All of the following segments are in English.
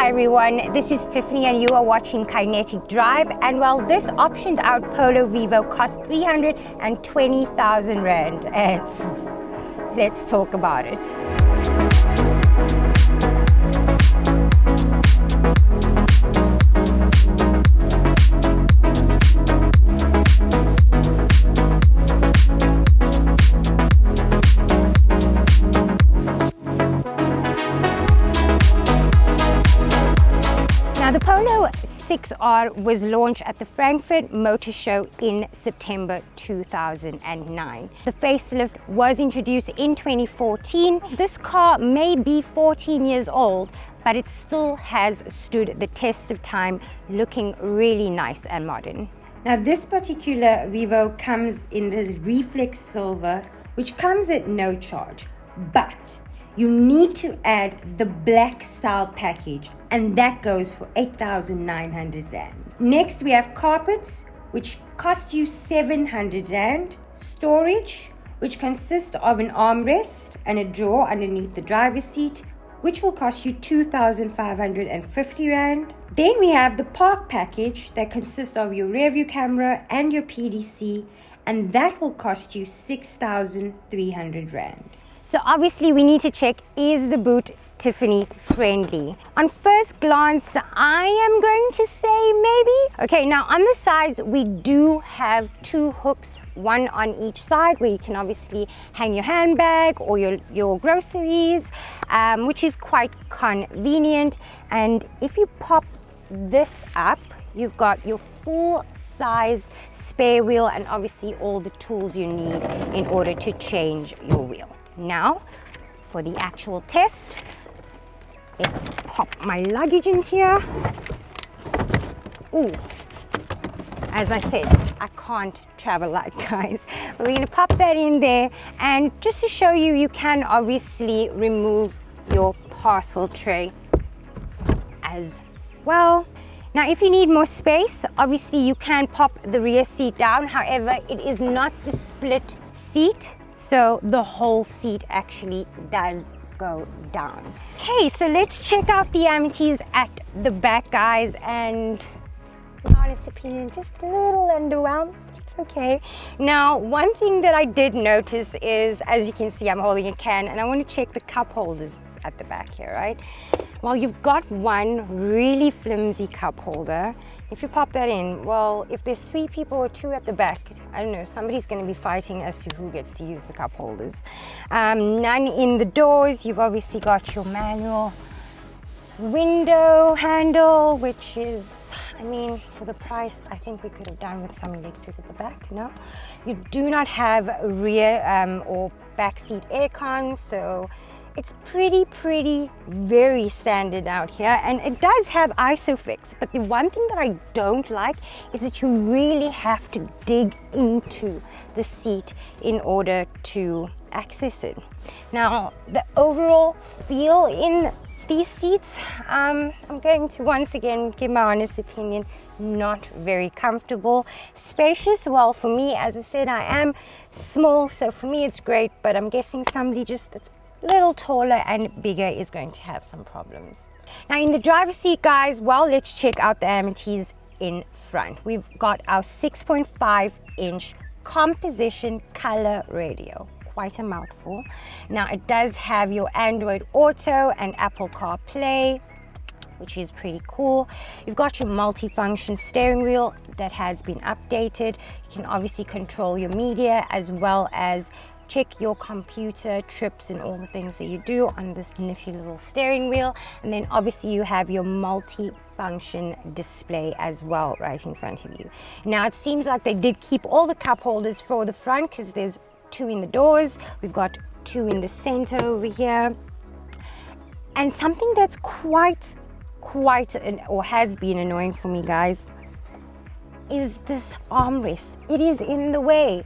everyone, this is Tiffany and you are watching Kinetic Drive, and well, this optioned out Polo Vivo cost 320,000 Rand, and let's talk about it. Now, the Polo 6R was launched at the Frankfurt Motor Show in September 2009. The facelift was introduced in 2014. This car may be 14 years old, but it still has stood the test of time, looking really nice and modern. Now, this particular Vivo comes in the reflex silver, which comes at no charge, but you need to add the black style package, and that goes for 8,900 Rand. Next, we have carpets, which cost you 700 Rand. Storage, which consists of an armrest and a drawer underneath the driver's seat, which will cost you 2,550 Rand. Then we have the park package that consists of your rear view camera and your PDC, and that will cost you 6,300 Rand. So obviously we need to check, is the boot Tiffany friendly? On first glance, I am going to say maybe. Okay, now on the sides, we do have two hooks, one on each side, where you can obviously hang your handbag or your groceries, which is quite convenient. And if you pop this up, you've got your full size spare wheel and obviously all the tools you need in order to change your wheel. Now, for the actual test, let's pop my luggage in here. Ooh, as I said, I can't travel light, guys. But we're gonna pop that in there, and just to show you, you can obviously remove your parcel tray as well. Now, if you need more space, obviously you can pop the rear seat down. However, it is not the split seat, so the whole seat actually does go down. Okay, so let's check out the amenities at the back, guys, and in my honest opinion, just a little underwhelmed. It's okay. Now, one thing that I did notice is, as you can see, I'm holding a can, and I want to check the cup holders at the back here, right? Well, you've got one really flimsy cup holder. If you pop that in, well, if there's three people or two at the back, I don't know, somebody's going to be fighting as to who gets to use the cup holders. None in the doors. You've obviously got your manual window handle, which is, I mean, for the price, I think we could have done with some electric at the back. No, you do not have rear or back seat aircon, so it's pretty very standard out here, and it does have ISOFIX, but the one thing that I don't like is that you really have to dig into the seat in order to access it. Now, the overall feel in these seats, I'm going to once again give my honest opinion, not very comfortable. Spacious, well, for me, as I said, I am small, so for me it's great, but I'm guessing somebody just that's a little taller and bigger is going to have some problems. Now, in the driver's seat, guys, well, let's check out the amenities in front. We've got our 6.5-inch composition color radio. Quite a mouthful. Now, it does have your Android Auto and Apple CarPlay, which is pretty cool. You've got your multi-function steering wheel that has been updated. You can obviously control your media as well as check your computer trips and all the things that you do on this nifty little steering wheel. And then obviously you have your multi-function display as well right in front of you. Now, it seems like they did keep all the cup holders for the front because there's two in the doors. We've got two in the center over here. And something that's quite or has been annoying for me, guys, is this armrest. It is in the way,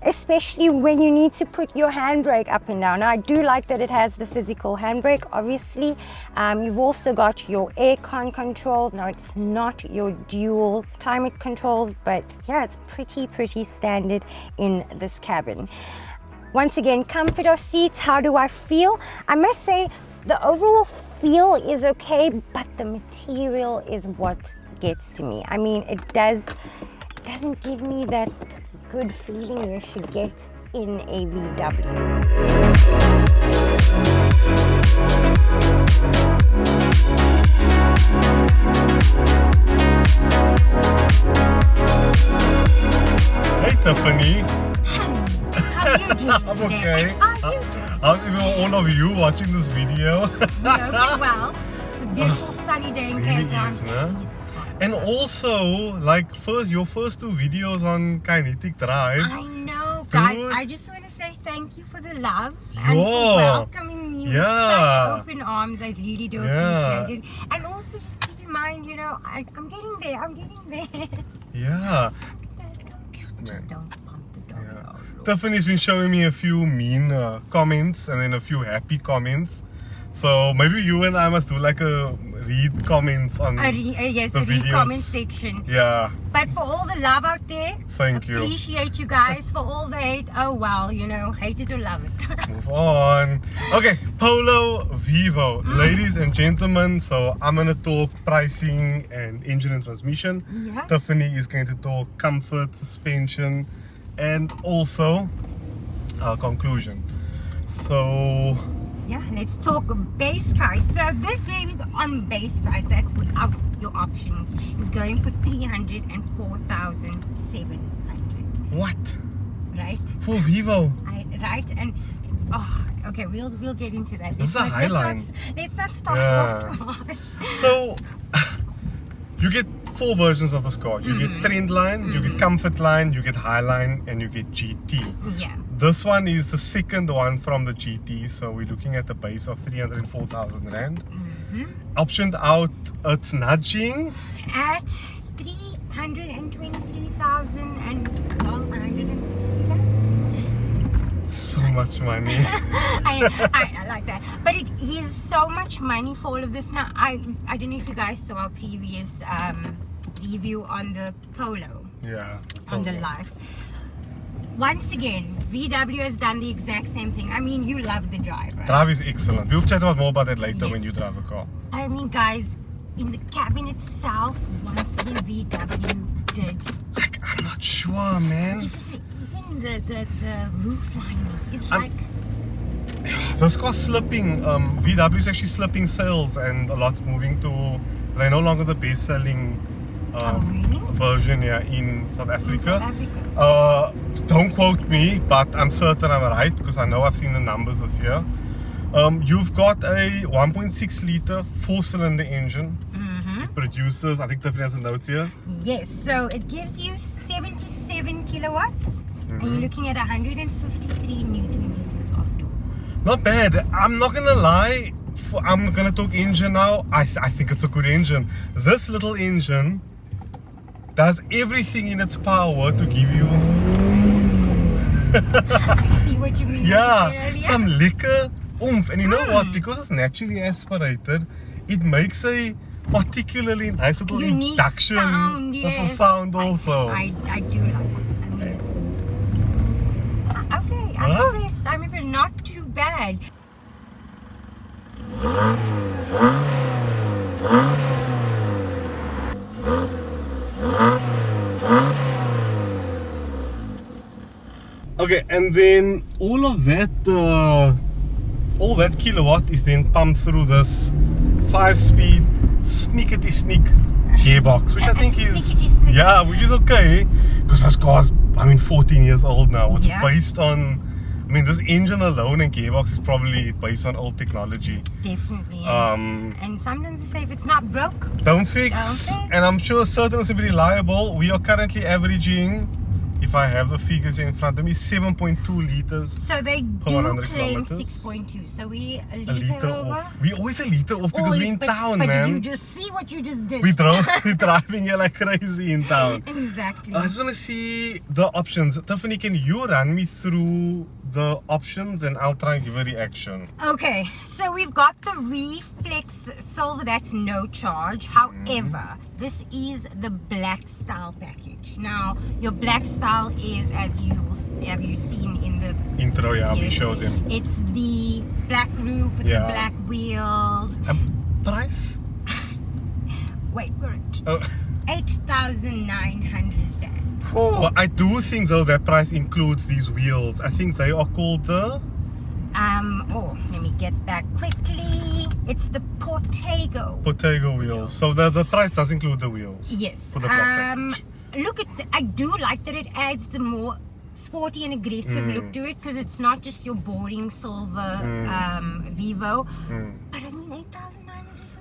especially when you need to put your handbrake up and down. Now, I do like that it has the physical handbrake, obviously. You've also got your aircon controls. Now, it's not your dual climate controls, but yeah, it's pretty standard in this cabin. Once again, comfort of seats, how do I feel? I must say the overall feel is okay, but the material is what gets to me. I mean, it doesn't give me that good feeling you should get in a VW. Hey Tiffany. How are you doing I'm today? okay. How are you doing? How's all of you watching this video? Well, it's a beautiful sunny day in Cape Town. Is, no? Jeez, it's hot. And also, like your first two videos on Kinetic Drive. I know, guys. Dude. I just want to say thank you for the love and Yeah. for welcoming me with Yeah. such open arms. I really do Yeah. appreciate it. And also, just keep in mind, you know, I'm getting there. I'm getting there. Yeah. Just Man. don't pump the dog. Yeah. out. Tiffany's been showing me a few mean comments and then a few happy comments. So maybe you and I must do like a read comments on Yes, the a read videos. comment section. Yeah. But for all the love out there, Thank you. appreciate you guys. For all the hate, oh well, you know, hate it or love it. Move on. Okay, Polo Vivo. Ladies and gentlemen, so I'm going to talk pricing and engine and transmission. Yeah. Tiffany is going to talk comfort, suspension, and also conclusion. So, Yeah, let's talk base price. So this baby on base price, that's without your options, is going for 304,700. what? Right? For Vivo? Right? And oh, okay, we'll get into that. This is a Highline. Let's not start Yeah. off too much. So, you get four versions of this car. You get Trendline, you get Comfort Line, you get Highline, and you get GT. Yeah. This one is the second one from the GT, so we're looking at a base of 304,000 Rand. Optioned out, it's nudging. At 323,150 Rand. So much money. I like that, but it is so much money for all of this. Now I don't know if you guys saw our previous review on the Polo Yeah. on the live. Once again, VW has done the exact same thing. I mean, you love the drive, right? Drive is excellent. We'll chat about more about that later when Yes. you drive a car. I mean, guys, in the cabin itself, once again, VW did. Like, I'm not sure, man. Even the roof lining is like. This car's slipping. VW is actually slipping sales and a lot moving to. They're no longer the best-selling Oh, really? version here in South Africa. In South Africa. Don't quote me, but I'm certain I'm right because I know I've seen the numbers this year. You've got a 1.6 liter 4-cylinder engine. It produces, I think Tiffany has the notes here. Yes, so it gives you 77 kilowatts, and you're looking at 153 Newton meters of torque. Not bad. I'm not gonna lie. I'm gonna talk engine now. I think it's a good engine. This little engine does everything in its power to give you I see what you mean. some liquor oomph. And you know what? Because it's naturally aspirated, it makes a particularly nice little Unique induction sound, little yes. sound also. I do like that. I mean, okay, I'm Huh? impressed. I'm impressed. Not too bad. Okay, and then all that kilowatt is then pumped through this 5-speed sneakety-sneak gearbox, which I think is Sneakety-sneak. which is okay because this car's 14 years old now. It's Yeah. based on, this engine alone and gearbox is probably based on old technology. Definitely. And sometimes they say if it's not broke, Don't fix. Don't fix. And I'm sure certain is reliable. We are currently averaging, if I have the figures here in front of me, 7.2 liters. so they Per do 100 claim kilometers. 6.2. So we a A liter liter over. off. We always a liter off because we're in town, but man. did you just see what you just did? We're driving here like crazy in town. Exactly. I just want to see the options. Tiffany, can you run me through the options and I'll try and give a reaction? Okay, so we've got the Reflex Silver, that's no charge. However, this is the black style package. Now, your black style is, as have you seen in the Intro, yeah, we Yes. showed him. It's the black roof with Yeah. the black wheels. Price? Wait for it. Oh. 8,900 rand. Oh, I do think though that price includes these wheels. I think they are called the... Oh, let me get that quickly. It's the Portago wheels. So the price does include the wheels. Yes. For the black package. Look, I do like that it adds the more sporty and aggressive look to it, because it's not just your boring silver Vivo. But I mean, 8,900 for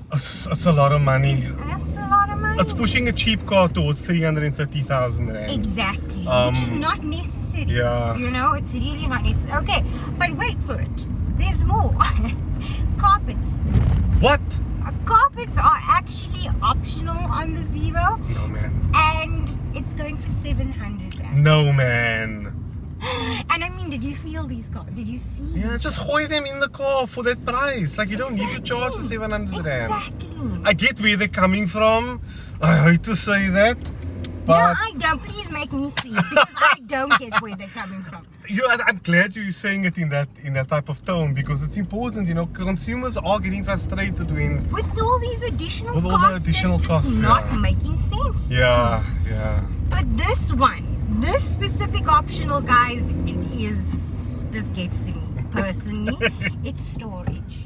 those. It's a lot of money. That's a lot of money. It's pushing a cheap car towards 330,000 rand. Exactly. Which is not necessary. Yeah. You know, it's really not necessary. Okay, but wait for it. There's more. Carpets. What? Carpets are actually optional on this Vivo. No, man. And it's going for 700 rand. No, man. And I mean, did you feel these cars? Did you see? Yeah, just hoy them in the car for that price. Like, you don't need to charge the 700 rand. Exactly. I get where they're coming from. I hate to say that. No, But I don't. Please make me see it, because I don't get where they're coming from. I'm glad you're saying it in that type of tone, because it's important. You know, consumers are getting frustrated when With all these additional With all costs, the additional they're just costs, not yeah. making sense. yeah. But this one, this specific optional, guys, this gets to me personally. It's storage.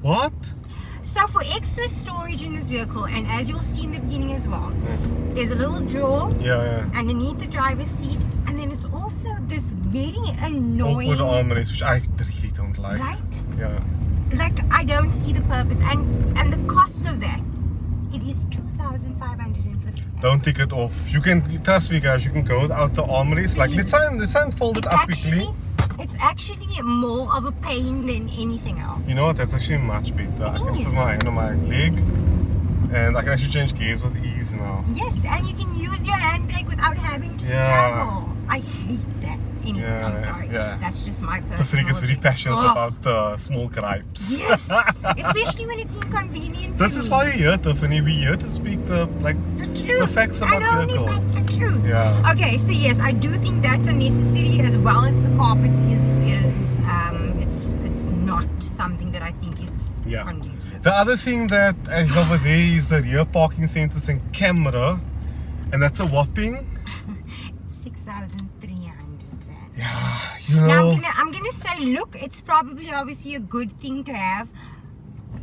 What? So for extra storage in this vehicle, and as you'll see in the beginning as well, there's a little drawer Yeah. underneath the driver's seat, and then it's also this very annoying, Awkward armrest, which I really don't like. right? Yeah. Like, I don't see the purpose, and the cost of that, it is 2,550. Don't take it off. You can, trust me guys, you can go without the armrest. Like, let's try and fold it up quickly. It's actually more of a pain than anything else. You know what, that's actually much better. I can is. put my hand on my leg and I can actually change gears with ease now. Yes, and you can use your handbrake without having to Yeah. struggle. I hate that. Anyway, Yeah, I'm sorry. yeah. That's just my personal Patrick is very opinion. passionate Oh, about small gripes. Yes, especially when it's inconvenient. This to is me. why we're here, Tiffany. We're here to speak the truth. the facts about and only vehicles. the truth. Yeah. Okay, so yes, I do think that's a necessary, as well as the carpets it's not something that I think is Yeah. conducive. The other thing that is over there is the rear parking sensors and camera, and that's a whopping. 6,300 rand. Yeah, you Now know. I'm gonna say, look, it's probably obviously a good thing to have,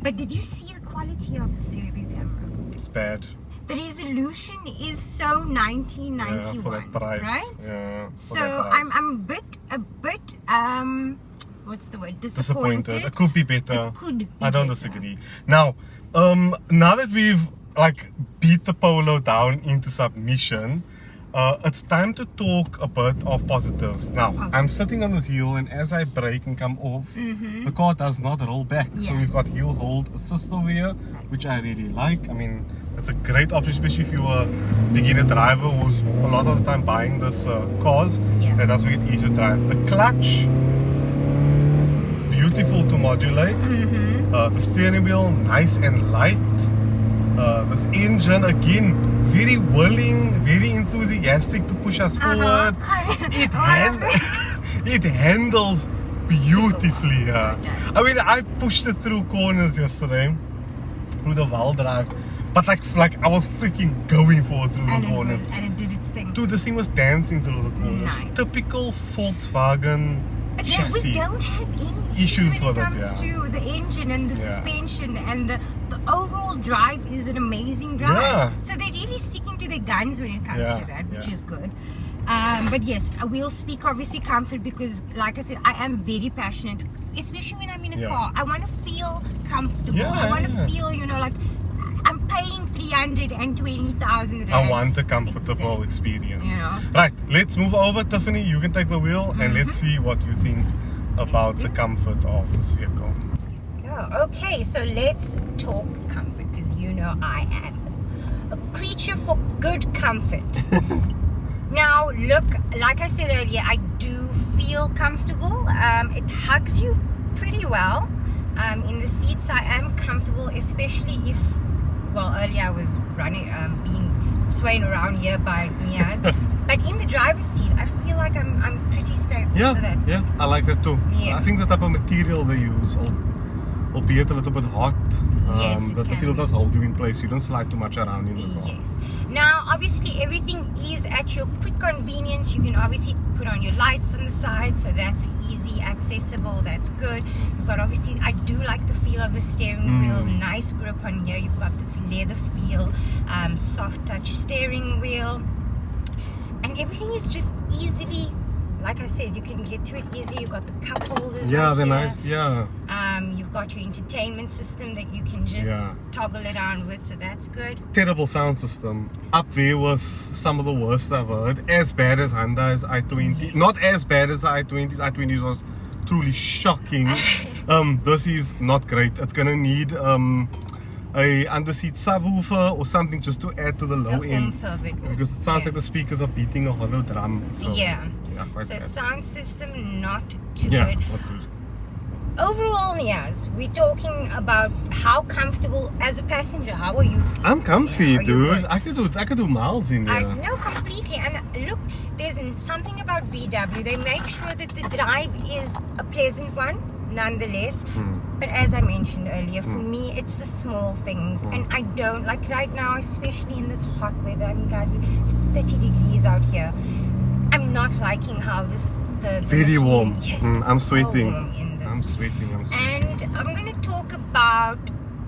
but did you see the quality of this rear view camera? It's bad. The resolution is so 1991, Yeah, for that price. right? Yeah. for So that price. I'm a bit what's the word? Disappointed. It could be better. It could be I don't better. disagree. Now that we've like beat the Polo down into submission, it's time to talk a bit of positives. Now, Okay. I'm sitting on this hill, and as I brake and come off, the car does not roll back. So Yeah. we've got hill hold assist over here, which I really like. I mean, it's a great option, especially if you're a beginner driver who's a lot of the time buying this cars. Yeah. That does make it easy to drive. The clutch, beautiful to modulate. The steering wheel, nice and light. This engine, again, very willing, very enthusiastic to push us forward. It handles beautifully. Yeah. It does. I mean, I pushed it through corners yesterday, through the Val Drive, but like I was freaking going forward through the corners. And it did its thing. Dude, this thing was dancing through the corners. Nice. Typical Volkswagen But then chassis. we don't have any Issues when with it it, comes yeah. to the engine and the Yeah. suspension, and the overall drive is an amazing drive. Yeah. So they're really sticking to their guns when it comes Yeah, to that, which yeah. is good. But yes, I will speak obviously comfort, because like I said, I am very passionate, especially when I'm in a Yeah. car. I want to feel comfortable. Yeah, I want to yeah. feel, like I'm paying 320,000 rand. I want a comfortable experience. Yeah. Right, let's move over, Tiffany. You can take the wheel and let's see what you think about do the it. comfort of this vehicle. Oh, okay, so let's talk comfort, because I am a creature for good comfort. Now, look, like I said earlier, I do feel comfortable. It hugs you pretty well in the seat, so I am comfortable, especially if, well, earlier I was running, being swayed around here by Mia's. But in the driver's seat, I feel like I'm pretty stable. Yeah, so that's yeah, I like that too. Yeah. I think the type of material they use albeit a little bit hot. Yes, it the can material be. does hold you in place. You don't slide too much around in the car. Yes. Now, obviously, everything is at your quick convenience. You can obviously put on your lights on the side, so that's easy, accessible. That's good. You've got obviously, I do like the feel of the steering wheel. Nice grip on here. You've got this leather feel, soft touch steering wheel, and everything is just easily. Like I said, you can get to it easily. You've got the cup holders. Yeah, right they're here. nice. Yeah. You've got your entertainment system that you can just toggle it on with, so that's good. Terrible sound system. Up there with some of the worst I've heard. As bad as Hyundai's i20. Yes. Not as bad as the i20's. i20's was truly shocking. This is not great. It's gonna need a underseat subwoofer or something just to add to the low The end. oomph of it. Because it sounds Yeah. like the speakers are beating a hollow drum. So, Yeah. quite So bad. sound system not too Yeah, good. not good. Overall, yes, we're talking about how comfortable as a passenger. How are you feeling? I'm comfy, Are you dude. good? I could do miles in I here. know completely. And look, there's something about VW. They make sure that the drive is a pleasant one, nonetheless. But as I mentioned earlier, for me, it's the small things. And I don't, like right now, especially in this hot weather, I mean, guys, it's 30 degrees out here. I'm not liking how the Very material- warm. Yes, I'm it's so sweating. warm in this. I'm sweating. And I'm going to talk about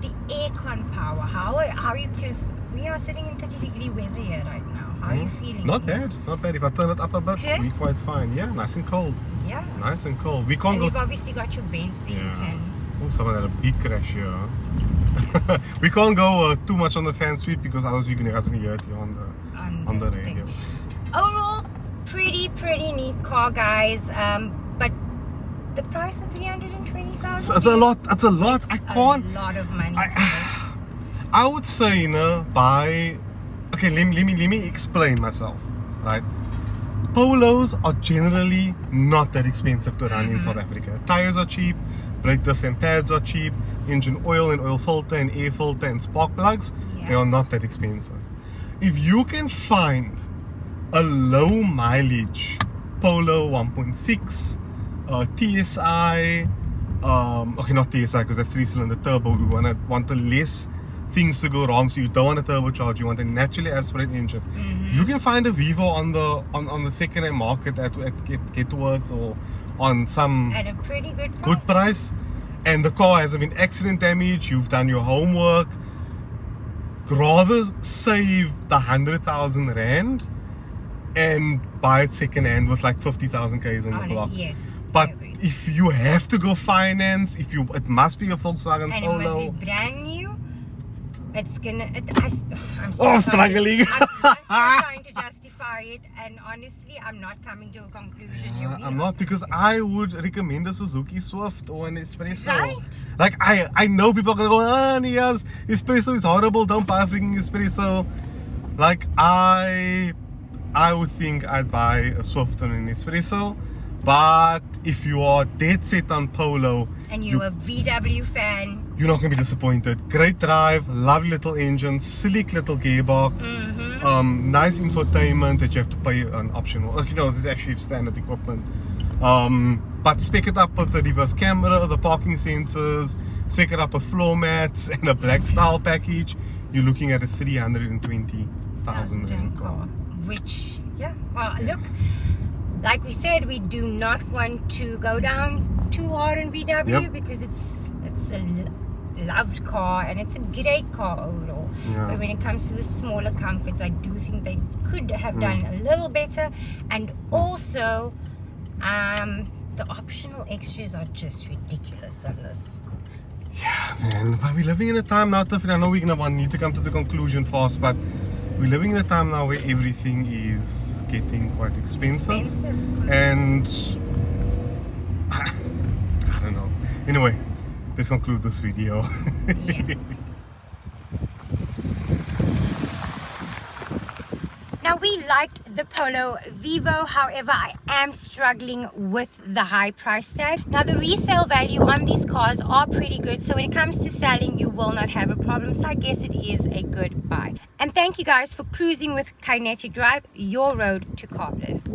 the aircon power. How are you? Because we are sitting in 30-degree weather here right now. How are you feeling? Not bad, not bad. If I turn it up a bit, Yes. we're quite fine. Yeah, nice and cold. Yeah. Nice and cold. We can't And go. you've obviously got your vents that you can. Oh, someone had a big crash here. We can't go too much on the fan speed because otherwise you can hear it here on the thing. radio. Overall, pretty neat car, guys. But the price of 320,000. So it's a lot. It's a lot. I can't. A lot of money. I would say, you know, buy. Okay, let me explain myself. Right. Polos are generally not that expensive to run in South Africa. Tires are cheap, brake discs and pads are cheap, engine oil and oil filter and air filter and spark plugs, they are not that expensive. If you can find a low mileage Polo 1.6, TSI, okay, not TSI because that's 3-cylinder turbo, we want the less things to go wrong, so you don't want a turbocharge, you want a naturally aspirated engine. You can find a Vivo on the second-hand market at Getworth or on some At a pretty good price. price, and the car hasn't been accident damaged, you've done your homework. Rather save the 100,000 rand and buy it second-hand with like 50,000 k's on the clock. Yes. But I agree. if you have to go finance, it must be a Volkswagen And Polo. it must be brand new. It's gonna. I'm still struggling. I'm still trying to justify it, and honestly, I'm not coming to a conclusion here. I'm not, because I would recommend a Suzuki Swift or an Espresso. Right. Like I know people are gonna go, Nias, Espresso is horrible. Don't buy a freaking Espresso. Like I would think I'd buy a Swift and an Espresso. But if you are dead set on Polo, And you're a VW fan. you're not gonna be disappointed. Great drive, lovely little engine, sleek little gearbox, nice infotainment that you have to pay an optional. You know, this is actually standard equipment. But spec it up with the reverse camera, the parking sensors, spec it up with floor mats and a black style package. You're looking at a 320,000 rand car. Which, well, look, like we said, we do not want to go down too hard on VW because it's a loved car and it's a great car overall. But when it comes to the smaller comforts, I do think they could have done a little better. And also, the optional extras are just ridiculous on this. Man, but we're living in a time now, Tiffany, I know we're gonna need to come to the conclusion fast, but we're living in a time now where everything is getting quite expensive. And I don't know. Anyway, let's conclude this video. Yeah. Now, we liked the Polo Vivo, however, I am struggling with the high price tag. Now, the resale value on these cars are pretty good, so when it comes to selling, you will not have a problem, so I guess it is a good buy. And thank you guys for cruising with Kinetic Drive, your road to car bliss.